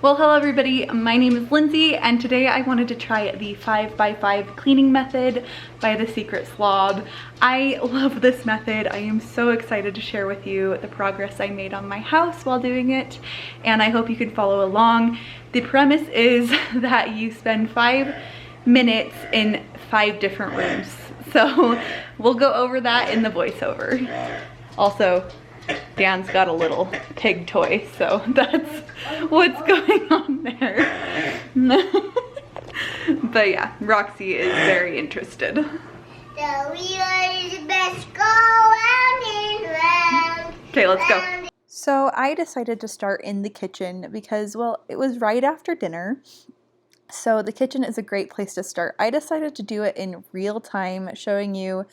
Well, hello everybody, my name is Lindsay and today I wanted to try the 5x5 cleaning method by the Secret Slob. I love this method. I am so excited to share with you the progress I made on my house while doing it, and I hope you can follow along. The premise is that you spend 5 minutes in 5 different rooms. So we'll go over that in the voiceover. Also, Dan's got a little pig toy, so that's what's going on there. But yeah, Roxy is very interested. The wheel is best go round and round. Okay, let's go. So I decided to start in the kitchen because, well, it was right after dinner. So the kitchen is a great place to start. I decided to do it in real time, showing you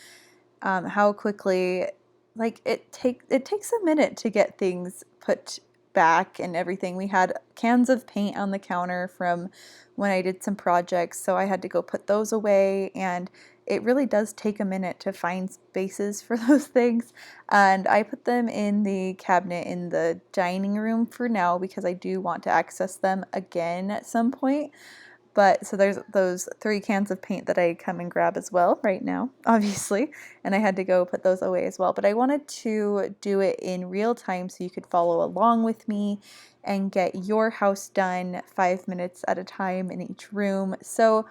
how quickly, like, it takes a minute to get things put back and everything. We had cans of paint on the counter from when I did some projects, so I had to go put those away, and it really does take a minute to find spaces for those things. And I put them in the cabinet in the dining room for now because I do want to access them again at some point. But so there's those 3 cans of paint that I come and grab as well right now, obviously, and I had to go put those away as well. But I wanted to do it in real time so you could follow along with me and get your house done 5 minutes at a time in each room. So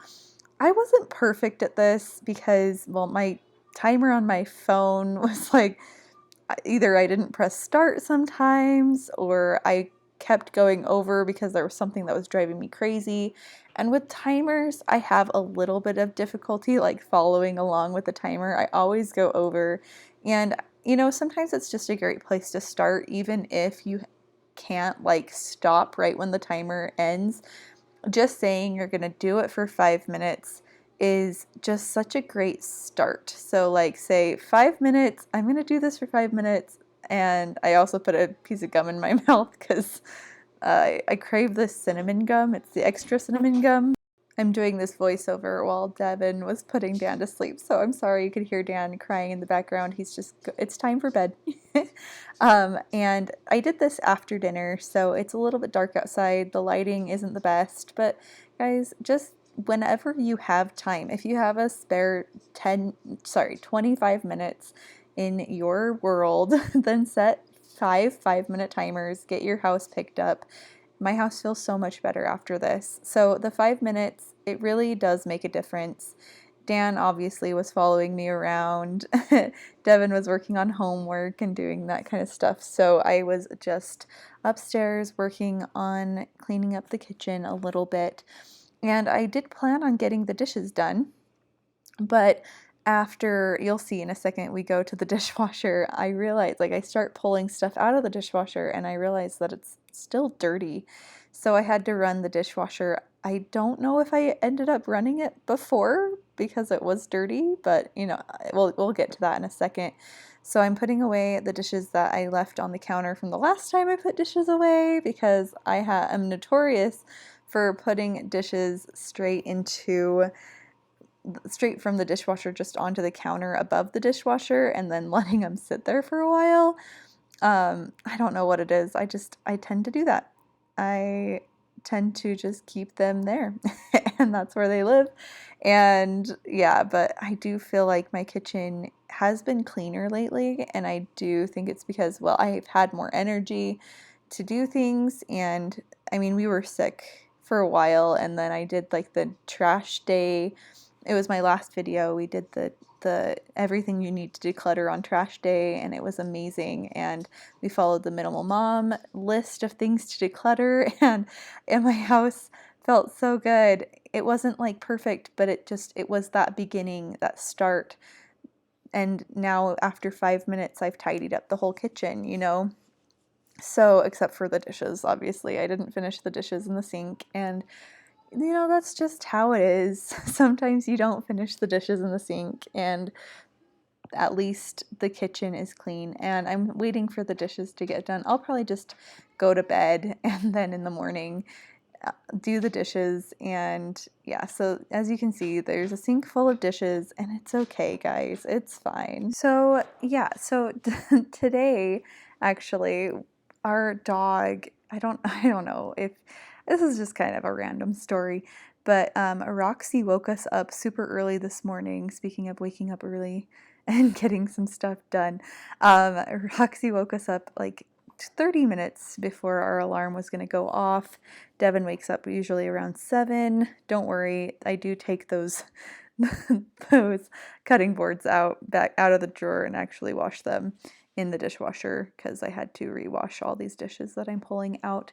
I wasn't perfect at this because, well, my timer on my phone was like, either I didn't press start sometimes, or I kept going over because there was something that was driving me crazy. And with timers, I have a little bit of difficulty like following along with the timer. I always go over, and you know, sometimes it's just a great place to start even if you can't like stop right when the timer ends. Just saying you're gonna do it for 5 minutes is just such a great start. So like, say 5 minutes, I'm gonna do this for 5 minutes. And I also put a piece of gum in my mouth because I crave this cinnamon gum. It's the extra cinnamon gum. I'm doing this voiceover while Devin was putting Dan to sleep, so I'm sorry you could hear Dan crying in the background. It's time for bed. And I did this after dinner, so it's a little bit dark outside. The lighting isn't the best, but guys, just whenever you have time, if you have a spare 25 minutes in your world, then set 5-minute timers, get your house picked up. My house feels so much better after this. So the 5 minutes, it really does make a difference. Dan obviously was following me around. Devin was working on homework and doing that kind of stuff. So I was just upstairs working on cleaning up the kitchen a little bit. And I did plan on getting the dishes done, but after, you'll see in a second, we go to the dishwasher, I realized, like, I start pulling stuff out of the dishwasher and I realized that it's still dirty. So I had to run the dishwasher. I don't know if I ended up running it before because it was dirty, but you know, we'll get to that in a second. So I'm putting away the dishes that I left on the counter from the last time I put dishes away because I'm notorious for putting dishes straight from the dishwasher just onto the counter above the dishwasher and then letting them sit there for a while. I don't know what it is. I tend to do that. I tend to just keep them there and that's where they live. And yeah, but I do feel like my kitchen has been cleaner lately, and I do think it's because, well, I've had more energy to do things. And I mean, we were sick for a while, and then I did like the trash day. It was my last video. We did the everything you need to declutter on trash day, and it was amazing. And we followed the minimal mom list of things to declutter, and my house felt so good. It wasn't like perfect, but it was that beginning, that start. And now after 5 minutes, I've tidied up the whole kitchen, you know? So, except for the dishes, obviously. I didn't finish the dishes in the sink, and you know, that's just how it is. Sometimes you don't finish the dishes in the sink, and at least the kitchen is clean. And I'm waiting for the dishes to get done. I'll probably just go to bed and then in the morning do the dishes. And yeah, so as you can see, there's a sink full of dishes, and it's okay, guys. It's fine. So yeah, so today, actually, our dog, I don't know if This is just kind of a random story, but Roxy woke us up super early this morning. Speaking of waking up early and getting some stuff done, Roxy woke us up like 30 minutes before our alarm was going to go off. Devin wakes up usually around 7. Don't worry, I do take those those cutting boards back out of the drawer and actually wash them in the dishwasher because I had to rewash all these dishes that I'm pulling out.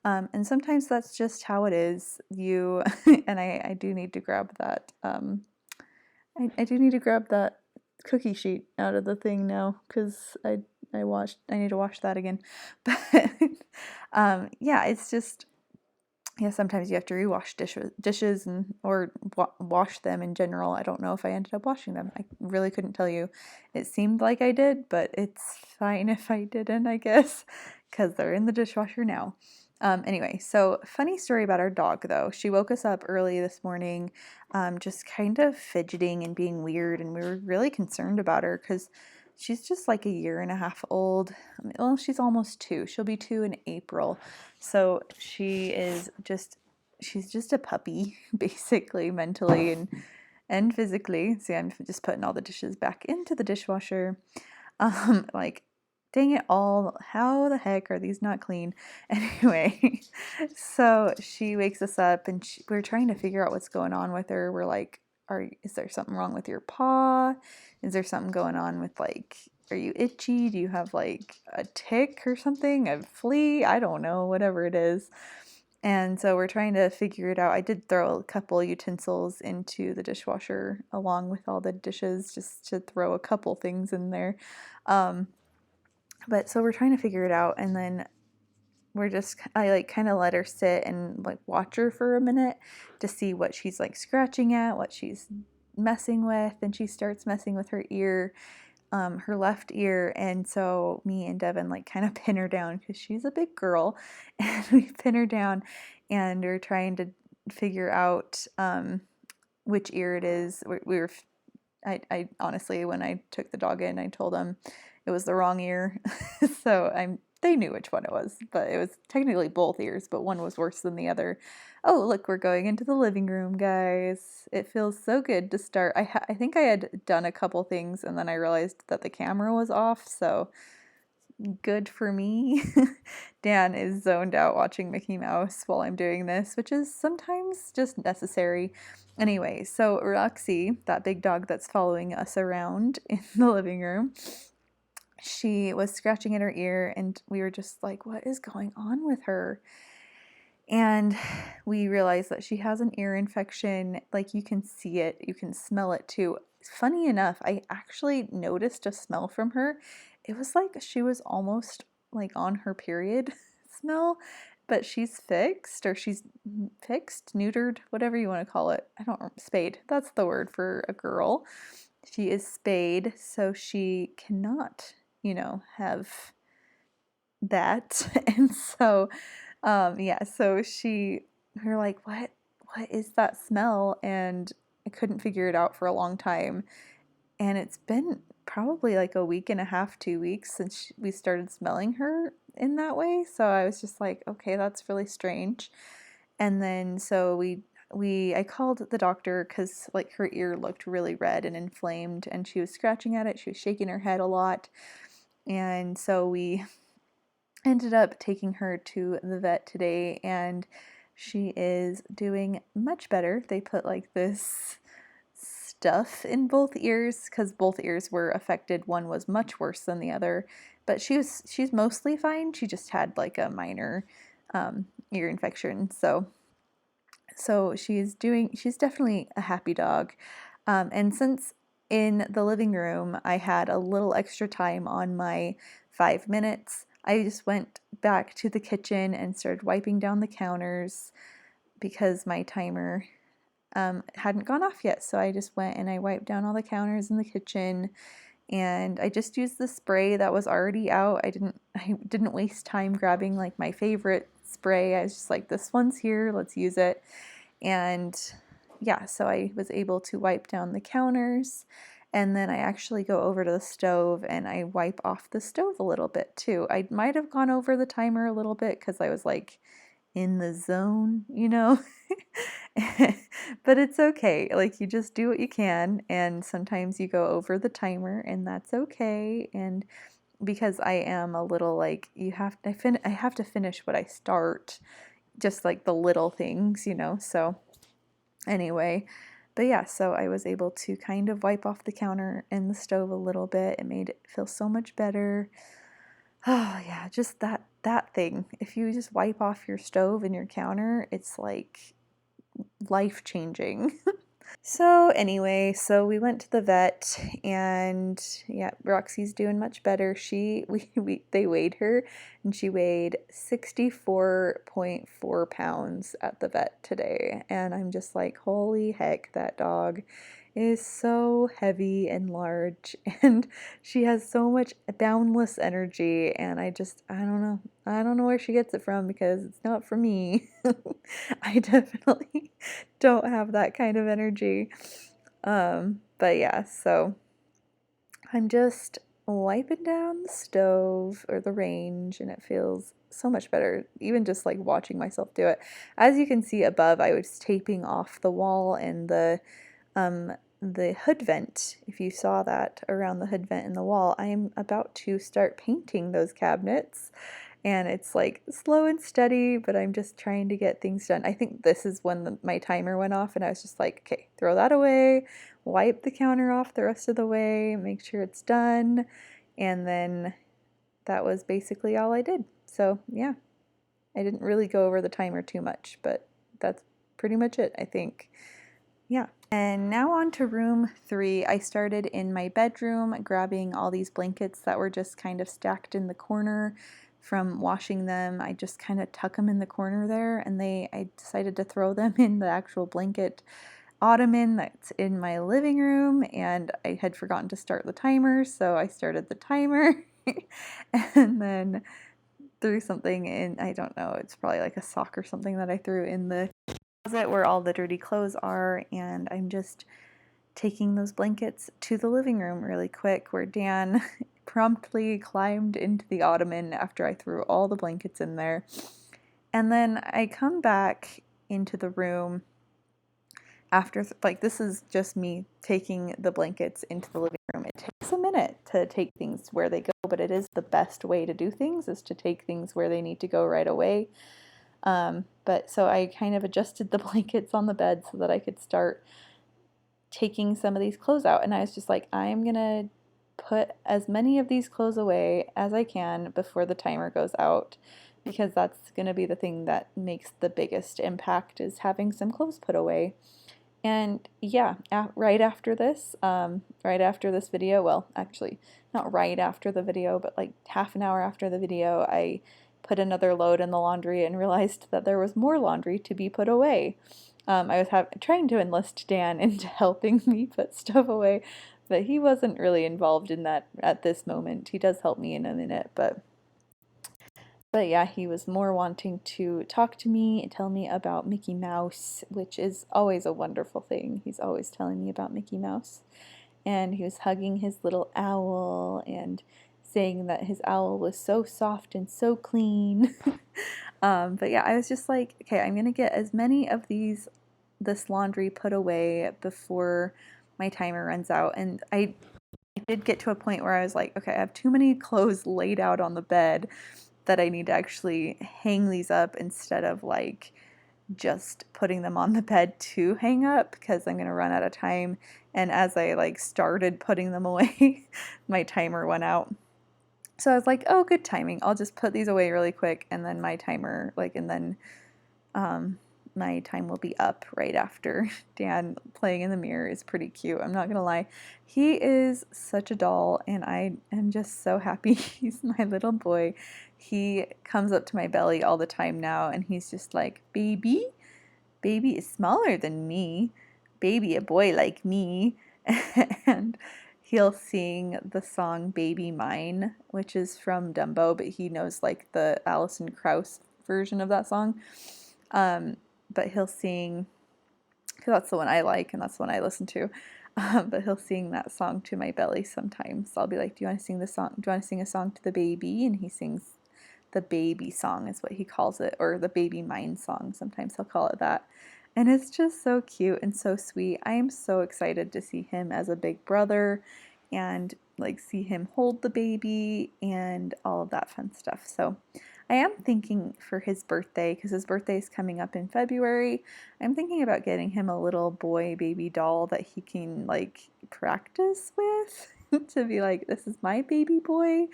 And sometimes that's just how it is. You and I do need to grab that. I do need to grab that cookie sheet out of the thing now because I need to wash that again. But yeah, it's just yeah, sometimes you have to rewash dishes and or wash them in general. I don't know if I ended up washing them. I really couldn't tell you. It seemed like I did, but it's fine if I didn't, I guess, because they're in the dishwasher now. Anyway, so funny story about our dog though. She woke us up early this morning, just kind of fidgeting and being weird, and we were really concerned about her because she's just like a year and a half old. Well, she's almost 2. She'll be 2 in April. So she's just a puppy, basically, mentally and physically. See, I'm just putting all the dishes back into the dishwasher. Like, dang it all, how the heck are these not clean? Anyway, so she wakes us up and we're trying to figure out what's going on with her. We're like, is there something wrong with your paw? Is there something going on with like, are you itchy? Do you have like a tick or something? A flea? I don't know, whatever it is. And so we're trying to figure it out. I did throw a couple utensils into the dishwasher along with all the dishes just to throw a couple things in there. But so we're trying to figure it out, and then I like kind of let her sit and like watch her for a minute to see what she's like scratching at, what she's messing with, and she starts messing with her ear, her left ear. And so me and Devin like kind of pin her down because she's a big girl, and we pin her down and we're trying to figure out which ear it is. I honestly, when I took the dog in, I told them it was the wrong ear. So they knew which one it was, but it was technically both ears, but one was worse than the other. Oh, look, we're going into the living room, guys. It feels so good to start. I think I had done a couple things and then I realized that the camera was off, so good for me. Dan is zoned out watching Mickey Mouse while I'm doing this, which is sometimes just necessary. Anyway, so Roxy, that big dog that's following us around in the living room, she was scratching at her ear and we were just like, what is going on with her? And we realized that she has an ear infection. Like, you can see it, you can smell it too. Funny enough, I actually noticed a smell from her. It was like she was almost like on her period smell, but she's fixed, or she's fixed, neutered, whatever you want to call it. I don't know, spayed. That's the word for a girl. She is spayed, so she cannot, have that. And so yeah, so we were like, what is that smell? And I couldn't figure it out for a long time. And it's been probably like a week and a half, 2 weeks since we started smelling her in that way. So I was just like, okay, that's really strange. And then so I called the doctor because like her ear looked really red and inflamed and she was scratching at it. She was shaking her head a lot. And so we ended up taking her to the vet today and she is doing much better. They put like this stuff in both ears because both ears were affected. One was much worse than the other, but she's mostly fine. She just had like a minor ear infection. So she's definitely a happy dog. And since in the living room I had a little extra time on my 5 minutes, I just went back to the kitchen and started wiping down the counters because my timer hadn't gone off yet. So I just went and I wiped down all the counters in the kitchen, and I just used the spray that was already out. I didn't waste time grabbing like my favorite spray. I was just like, this one's here, let's use it. And yeah, so I was able to wipe down the counters, and then I actually go over to the stove and I wipe off the stove a little bit too. I might have gone over the timer a little bit because I was like in the zone, you know? But it's okay. Like, you just do what you can, and sometimes you go over the timer, and that's okay. And because I am a little like, I have to finish what I start, just like the little things, you know? So anyway, but yeah, so I was able to kind of wipe off the counter and the stove a little bit. It made it feel so much better. Oh yeah, just that thing. If you just wipe off your stove and your counter, it's like life changing. So anyway, so we went to the vet, and yeah, Roxy's doing much better. They weighed her, and she weighed 64.4 pounds at the vet today. And I'm just like, holy heck, that dog is so heavy and large, and she has so much boundless energy, and I don't know. I don't know where she gets it from, because it's not for me. I definitely don't have that kind of energy. But yeah, so I'm just wiping down the stove or the range, and it feels so much better, even just like watching myself do it. As you can see above, I was taping off the wall and the hood vent. If you saw that around the hood vent in the wall, I'm about to start painting those cabinets. And it's like slow and steady, but I'm just trying to get things done. I think this is when my timer went off, and I was just like, okay, throw that away, wipe the counter off the rest of the way, make sure it's done. And then that was basically all I did. So yeah, I didn't really go over the timer too much, but that's pretty much it, I think. Yeah. And now on to room 3. I started in my bedroom, grabbing all these blankets that were just kind of stacked in the corner from washing them. I just kind of tuck them in the corner there, and I decided to throw them in the actual blanket ottoman that's in my living room, and I had forgotten to start the timer, so I started the timer and then threw something in. I don't know, it's probably like a sock or something that I threw in the closet where all the dirty clothes are, and I'm just taking those blankets to the living room really quick, where Dan promptly climbed into the ottoman after I threw all the blankets in there. And then I come back into the room after, like, this is just me taking the blankets into the living room. It takes a minute to take things where they go, but it is the best way to do things, is to take things where they need to go right away. But so I kind of adjusted the blankets on the bed so that I could start taking some of these clothes out. And I was just like, I'm gonna put as many of these clothes away as I can before the timer goes out, because that's gonna be the thing that makes the biggest impact, is having some clothes put away. And yeah, right after this video, well, actually, not right after the video, but like half an hour after the video, I put another load in the laundry and realized that there was more laundry to be put away. I was trying to enlist Dan into helping me put stuff away, but he wasn't really involved in that at this moment. He does help me in a minute, but yeah, he was more wanting to talk to me and tell me about Mickey Mouse, which is always a wonderful thing. He's always telling me about Mickey Mouse. And he was hugging his little owl and saying that his owl was so soft and so clean. But yeah, I was just like, okay, I'm gonna get as many of this laundry put away before my timer runs out. And I did get to a point where I was like, okay, I have too many clothes laid out on the bed that I need to actually hang these up, instead of like just putting them on the bed to hang up, because I'm gonna run out of time. And as I like started putting them away, my timer went out. So I was like, oh, good timing. I'll just put these away really quick, and then my timer, and then um, my time will be up right after. Dan playing in the mirror is pretty cute. I'm not gonna lie. He is such a doll, and I am just so happy he's my little boy. He comes up to my belly all the time now, and he's just like, baby, baby is smaller than me. Baby, a boy like me. And he'll sing the song Baby Mine, which is from Dumbo, but he knows like the Alison Krauss version of that song. But he'll sing, because that's the one I like and that's the one I listen to. But he'll sing that song to my belly sometimes. I'll be like, do you want to sing this song? Do you want to sing a song to the baby? And he sings the baby song is what he calls it, or the baby mind song. Sometimes he'll call it that. And it's just so cute and so sweet. I am so excited to see him as a big brother and like see him hold the baby and all of that fun stuff. So I am thinking for his birthday, because his birthday is coming up in February, I'm thinking about getting him a little boy baby doll that he can like practice with to be like, this is my baby boy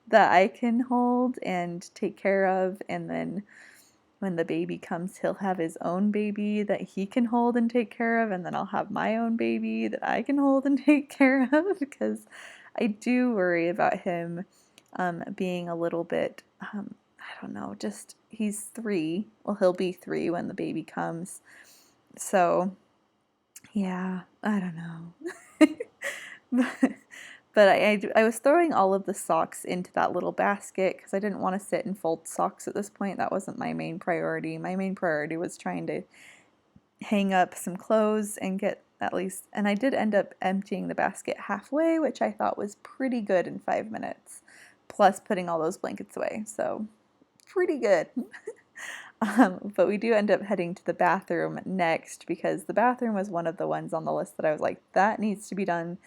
that I can hold and take care of. And then when the baby comes, he'll have his own baby that he can hold and take care of. And then I'll have my own baby that I can hold and take care of, because I do worry about him being a little bit, I don't know, just he's 3. Well, he'll be 3 when the baby comes. So, yeah, I don't know. But I was throwing all of the socks into that little basket because I didn't want to sit and fold socks at this point. That wasn't my main priority. My main priority was trying to hang up some clothes and get at least, and I did end up emptying the basket halfway, which I thought was pretty good in 5 minutes, plus putting all those blankets away. So, pretty good. But we do end up heading to the bathroom next because the bathroom was one of the ones on the list that I was like, that needs to be done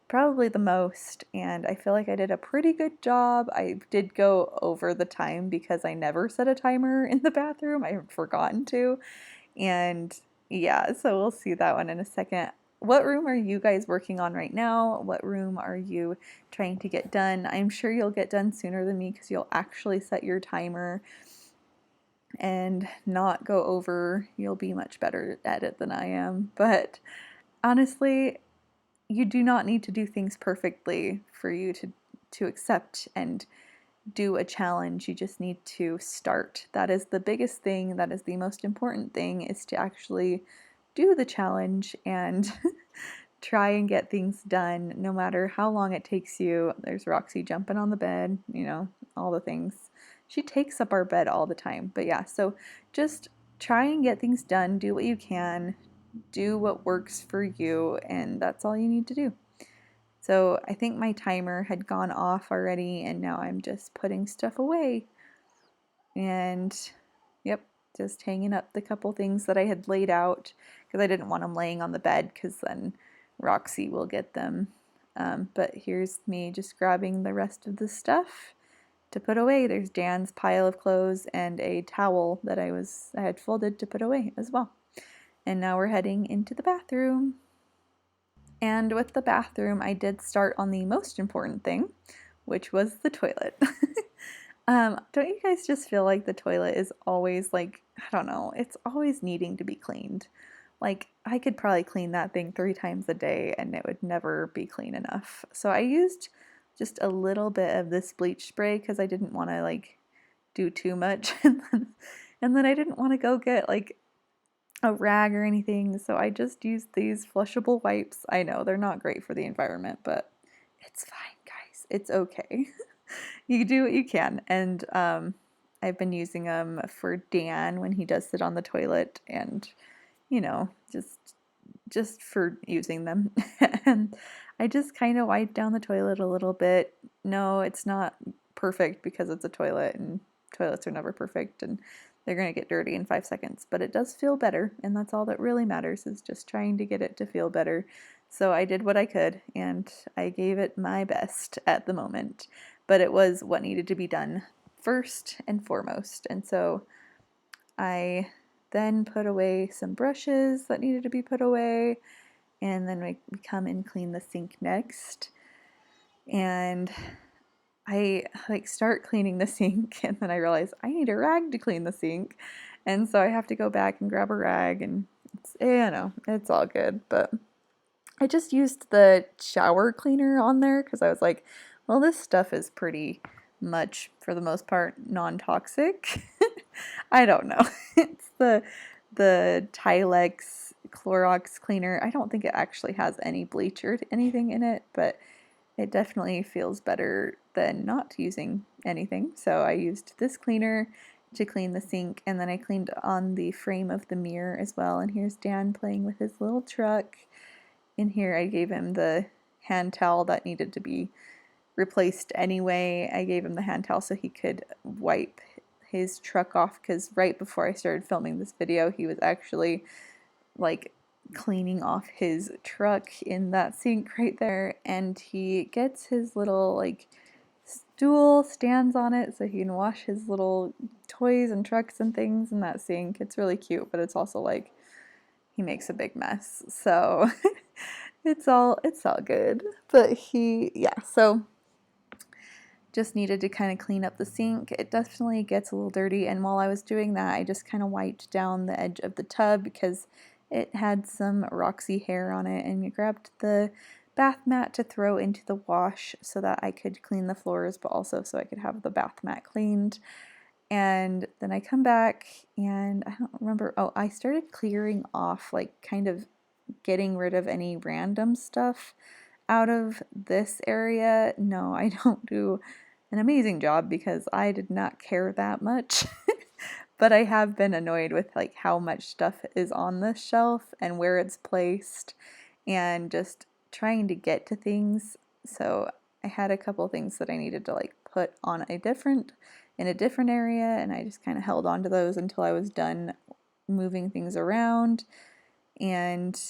probably the most, and I feel like I did a pretty good job. I did go over the time because I never set a timer in the bathroom. I had forgotten to, and yeah, so we'll see that one in a second. What room are you guys working on right now? What room are you trying to get done? I'm sure you'll get done sooner than me because you'll actually set your timer and not go over. You'll be much better at it than I am, but honestly, you do not need to do things perfectly for you to accept and do a challenge. You just need to start. That is the biggest thing. That is the most important thing, is to actually do the challenge and try and get things done no matter how long it takes you. There's Roxy jumping on the bed, all the things. She takes up our bed all the time. But yeah, so just try and get things done. Do what you can. Do what works for you, and that's all you need to do. So I think my timer had gone off already, and now I'm just putting stuff away. And yep, just hanging up the couple things that I had laid out because I didn't want them laying on the bed because then Roxy will get them. But here's me just grabbing the rest of the stuff to put away. There's Dan's pile of clothes and a towel that I had folded to put away as well. And now we're heading into the bathroom. And with the bathroom, I did start on the most important thing, which was the toilet. Don't you guys just feel like the toilet is always like, I don't know, it's always needing to be cleaned? Like, I could probably clean that thing 3 times a day and it would never be clean enough. So I used just a little bit of this bleach spray because I didn't want to like do too much. And then I didn't want to go get like a rag or anything, so I just used these flushable wipes. I know they're not great for the environment, but it's fine, guys. It's okay. You do what you can. And I've been using them for Dan when he does sit on the toilet, and just for using them. And I just kind of wipe down the toilet a little bit. No, it's not perfect because it's a toilet, and toilets are never perfect, and they're going to get dirty in 5 seconds, but it does feel better, and that's all that really matters, is just trying to get it to feel better. So I did what I could, and I gave it my best at the moment, but it was what needed to be done first and foremost. And so I then put away some brushes that needed to be put away, and then we come and clean the sink next. And I like start cleaning the sink, and then I realize I need a rag to clean the sink, and so I have to go back and grab a rag, and it's all good. But I just used the shower cleaner on there because I was like, well, this stuff is pretty much for the most part non-toxic. I don't know. It's the Tilex Clorox cleaner. I don't think it actually has any bleach or anything in it, but it definitely feels better than not using anything. So I used this cleaner to clean the sink, and then I cleaned on the frame of the mirror as well. And here's Dan playing with his little truck. In here I gave him the hand towel that needed to be replaced anyway. I gave him the hand towel so he could wipe his truck off, because right before I started filming this video, he was actually like cleaning off his truck in that sink right there, and he gets his little like stool, stands on it so he can wash his little toys and trucks and things in that sink. It's really cute, but it's also like he makes a big mess. So it's all good. But so just needed to kind of clean up the sink. It definitely gets a little dirty, and while I was doing that, I just kind of wiped down the edge of the tub because it had some Roxy hair on it, and I grabbed the bath mat to throw into the wash so that I could clean the floors, but also so I could have the bath mat cleaned. And then I come back and I don't remember, oh, I started clearing off, like kind of getting rid of any random stuff out of this area. No, I don't do an amazing job because I did not care that much. But I have been annoyed with like how much stuff is on this shelf and where it's placed and just trying to get to things. So I had a couple things that I needed to like put on in a different area, and I just kind of held on to those until I was done moving things around. And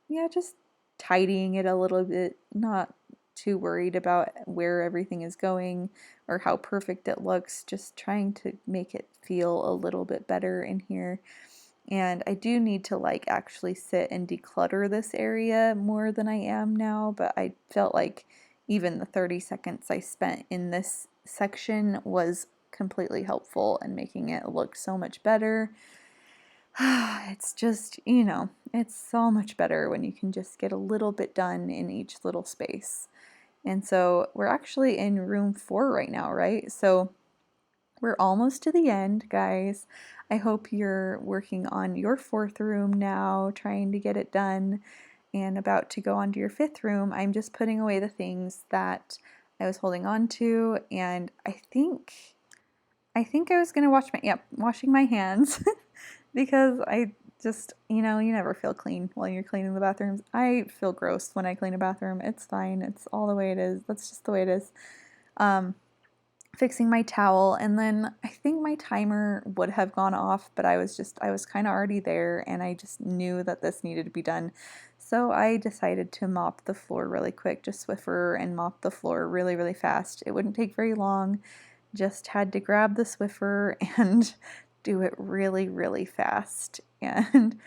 yeah, just tidying it a little bit, not too worried about where everything is going or how perfect it looks, just trying to make it feel a little bit better in here. And I do need to like actually sit and declutter this area more than I am now, but I felt like even the 30 seconds I spent in this section was completely helpful in making it look so much better. It's just, it's so much better when you can just get a little bit done in each little space. And so we're actually in room 4 right now, right? So we're almost to the end, guys. I hope you're working on your 4th room now, trying to get it done, and about to go on to your 5th room. I'm just putting away the things that I was holding on to, and I think I was gonna washing my hands because I just, you never feel clean while you're cleaning the bathrooms. I feel gross when I clean a bathroom. It's fine. It's all the way it is. That's just the way it is. Fixing my towel, and then I think my timer would have gone off, but I was kind of already there, and I just knew that this needed to be done. So I decided to mop the floor really quick, just Swiffer and mop the floor really, really fast. It wouldn't take very long. Just had to grab the Swiffer and do it really, really fast. And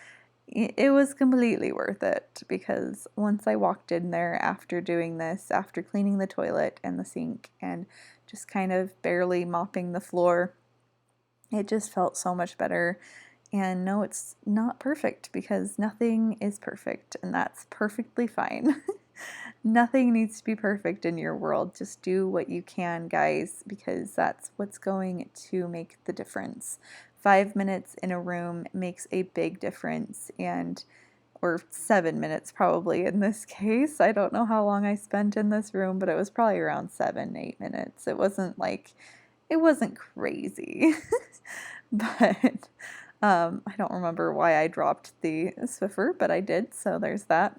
it was completely worth it, because once I walked in there after doing this, after cleaning the toilet and the sink and just kind of barely mopping the floor, it just felt so much better. And no, it's not perfect, because nothing is perfect, and that's perfectly fine. Nothing needs to be perfect in your world. Just do what you can, guys, because that's what's going to make the difference. 5 minutes in a room makes a big difference, or 7 minutes probably in this case. I don't know how long I spent in this room, but it was probably around 7-8 minutes. It wasn't crazy. But I don't remember why I dropped the Swiffer, but I did, so there's that.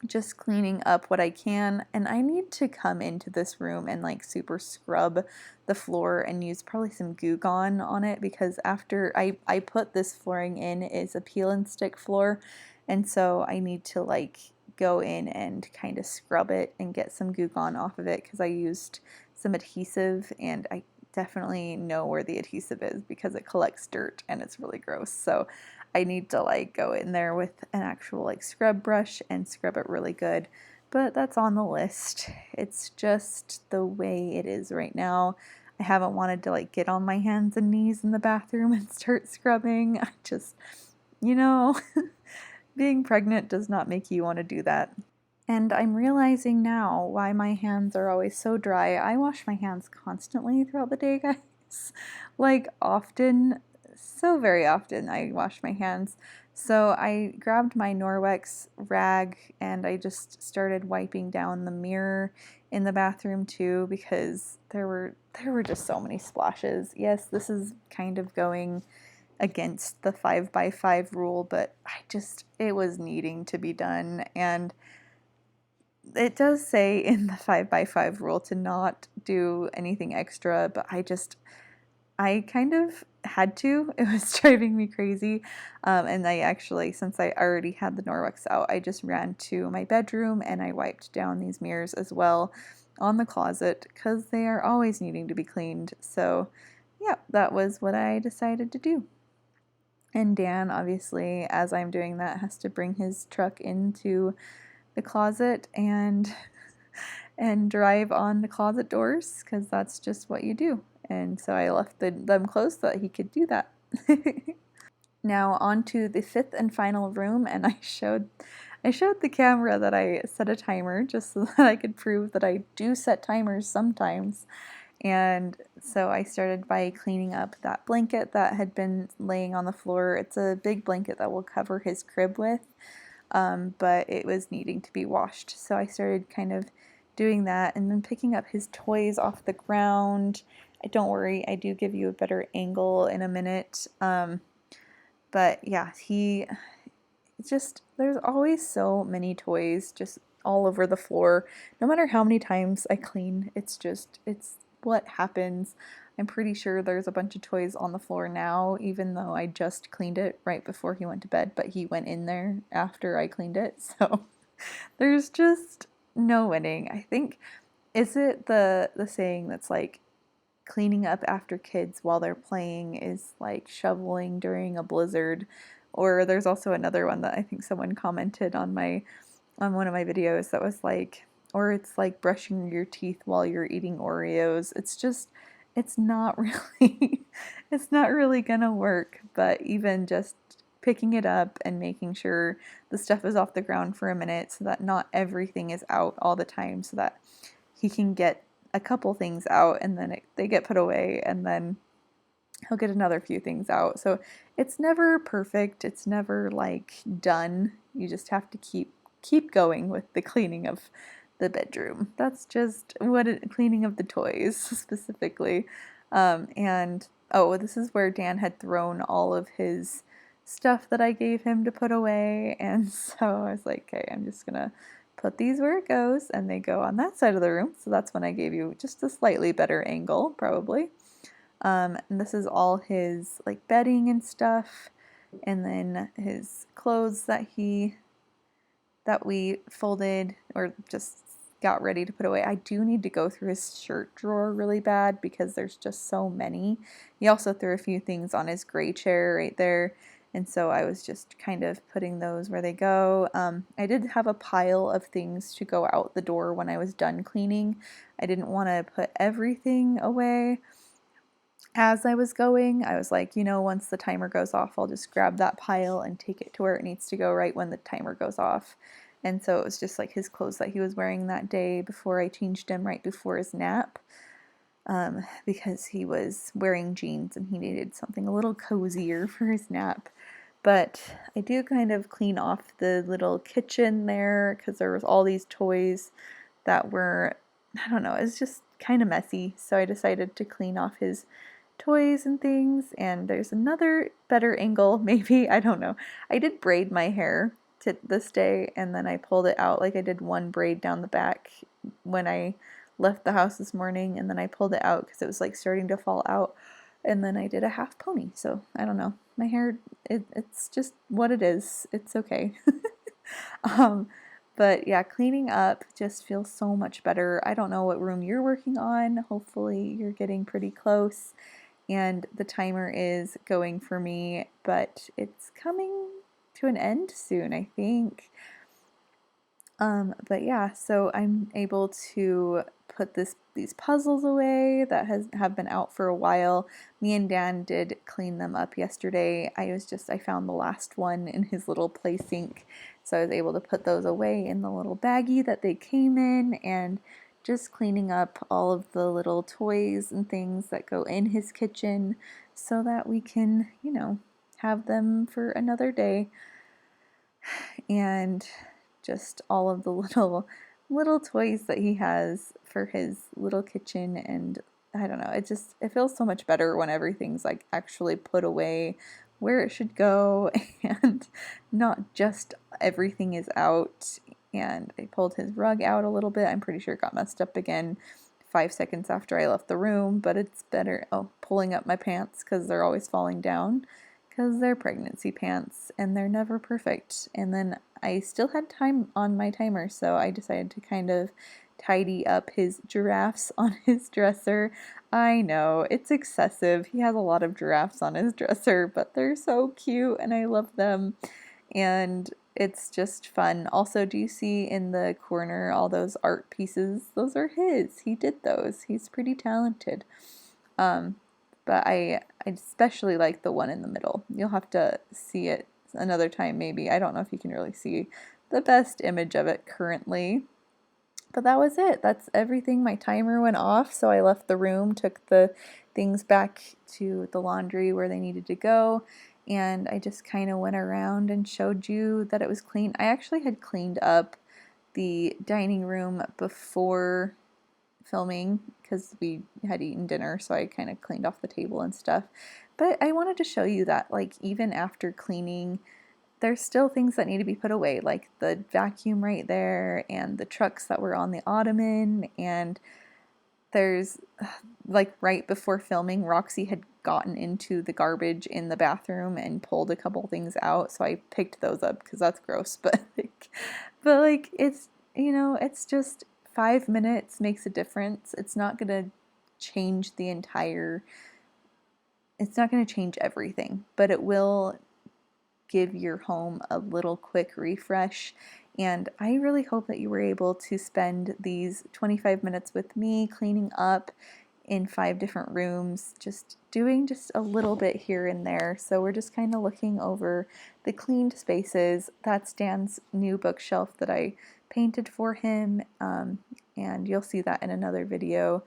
Just cleaning up what I can, and I need to come into this room and like super scrub the floor and use probably some Goo Gone on it, because after I put this flooring in, is a peel and stick floor, and so I need to like go in and kind of scrub it and get some Goo Gone off of it, because I used some adhesive, and I definitely know where the adhesive is because it collects dirt and it's really gross. So I need to like go in there with an actual like scrub brush and scrub it really good. But that's on the list. It's just the way it is right now. I haven't wanted to like get on my hands and knees in the bathroom and start scrubbing. I just, you know, being pregnant does not make you want to do that. And I'm realizing now why my hands are always so dry. I wash my hands constantly throughout the day, guys. Like often, so very often I wash my hands. So I grabbed my Norwex rag and I just started wiping down the mirror in the bathroom too, because there were just so many splashes. Yes, this is kind of going against the 5x5 rule, but it was needing to be done. And it does say in the 5x5 rule to not do anything extra, but I kind of had to. It was driving me crazy. And I actually, since I already had the Norwex out, I just ran to my bedroom and I wiped down these mirrors as well on the closet because they are always needing to be cleaned. So, yeah, that was what I decided to do. And Dan, obviously, as I'm doing that, has to bring his truck into the closet and drive on the closet doors because that's just what you do. And so I left them closed so that he could do that. Now on to the fifth and final room, and I showed the camera that I set a timer just so that I could prove that I do set timers sometimes. And so I started by cleaning up that blanket that had been laying on the floor. It's a big blanket that we'll cover his crib with, but it was needing to be washed. So I started kind of doing that and then picking up his toys off the ground. Don't worry, I do give you a better angle in a minute. But yeah, there's always so many toys just all over the floor. No matter how many times I clean, it's what happens. I'm pretty sure there's a bunch of toys on the floor now, even though I just cleaned it right before he went to bed, but he went in there after I cleaned it. So there's just no winning. I think, is it the saying that's like cleaning up after kids while they're playing is like shoveling during a blizzard? Or there's also another one that I think someone commented on one of my videos that was like, or it's like brushing your teeth while you're eating Oreos. It's not really it's not really gonna work. But even just picking it up and making sure the stuff is off the ground for a minute so that not everything is out all the time, so that he can get a couple things out and then they get put away and then he'll get another few things out. So it's never perfect. It's never like done. You just have to keep going with the cleaning of the bedroom. That's just cleaning of the toys specifically. And oh, this is where Dan had thrown all of his stuff that I gave him to put away. And so I was like, okay, I'm just gonna put these where it goes, and they go on that side of the room. So that's when I gave you just a slightly better angle, probably. And this is all his like bedding and stuff, and then his clothes that we folded or just got ready to put away. I do need to go through his shirt drawer really bad because there's just so many. He also threw a few things on his gray chair right there, and so I was just kind of putting those where they go. I did have a pile of things to go out the door when I was done cleaning. I didn't want to put everything away as I was going. I was like, once the timer goes off, I'll just grab that pile and take it to where it needs to go right when the timer goes off. And so it was just like his clothes that he was wearing that day before I changed him right before his nap, because he was wearing jeans and he needed something a little cozier for his nap. But I do kind of clean off the little kitchen there because there was all these toys that were, I don't know, it's just kind of messy. So I decided to clean off his toys and things. And there's another better angle, maybe, I don't know. I did braid my hair to this day, and then I pulled it out. Like I did one braid down the back when I left the house this morning, and then I pulled it out because it was like starting to fall out. And then I did a half pony. So I don't know. My hair, it's just what it is. It's okay. um, but yeah, cleaning up just feels so much better. I don't know what room you're working on. Hopefully you're getting pretty close. And the timer is going for me, but it's coming to an end soon, I think. But yeah, so I'm able to put these puzzles away that have been out for a while. Me and Dan did clean them up yesterday. I found the last one in his little play sink, so I was able to put those away in the little baggie that they came in, and just cleaning up all of the little toys and things that go in his kitchen so that we can, have them for another day. And just all of the little toys that he has for his little kitchen. And I don't know, it feels so much better when everything's like actually put away where it should go and not just everything is out. and I pulled his rug out a little bit. I'm pretty sure it got messed up again 5 seconds after I left the room, but it's better. Oh, pulling up my pants because they're always falling down because they're pregnancy pants and they're never perfect. And then I still had time on my timer, so I decided to kind of tidy up his giraffes on his dresser. I know, it's excessive. He has a lot of giraffes on his dresser, but they're so cute and I love them. And it's just fun. Also, do you see in the corner all those art pieces? Those are his. He did those. He's pretty talented. Um, but I especially like the one in the middle. You'll have to see it another time maybe. I don't know if you can really see the best image of it currently. But that was it. That's everything. My timer went off, so I left the room, took the things back to the laundry where they needed to go, and I just kind of went around and showed you that it was clean. I actually had cleaned up the dining room before filming because we had eaten dinner, so I kind of cleaned off the table and stuff. But I wanted to show you that, like, even after cleaning, there's still things that need to be put away, like the vacuum right there and the trucks that were on the ottoman. And there's, like, right before filming, Roxy had gotten into the garbage in the bathroom and pulled a couple things out, so I picked those up because that's gross. But it's, it's just 5 minutes makes a difference. It's not gonna change the entire. It's not gonna change everything, but it will give your home a little quick refresh. And I really hope that you were able to spend these 25 minutes with me cleaning up in 5 different rooms, just doing just a little bit here and there. So we're just kind of looking over the cleaned spaces. That's Dan's new bookshelf that I painted for him, and you'll see that in another video.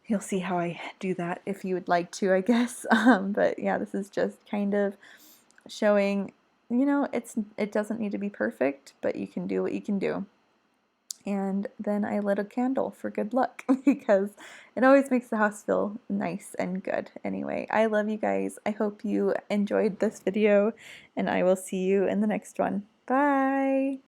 You'll see how I do that if you would like to, I guess. But yeah, this is just kind of showing, it doesn't need to be perfect, but you can do what you can do. And then I lit a candle for good luck because it always makes the house feel nice and good. Anyway, I love you guys. I hope you enjoyed this video, and I will see you in the next one. Bye!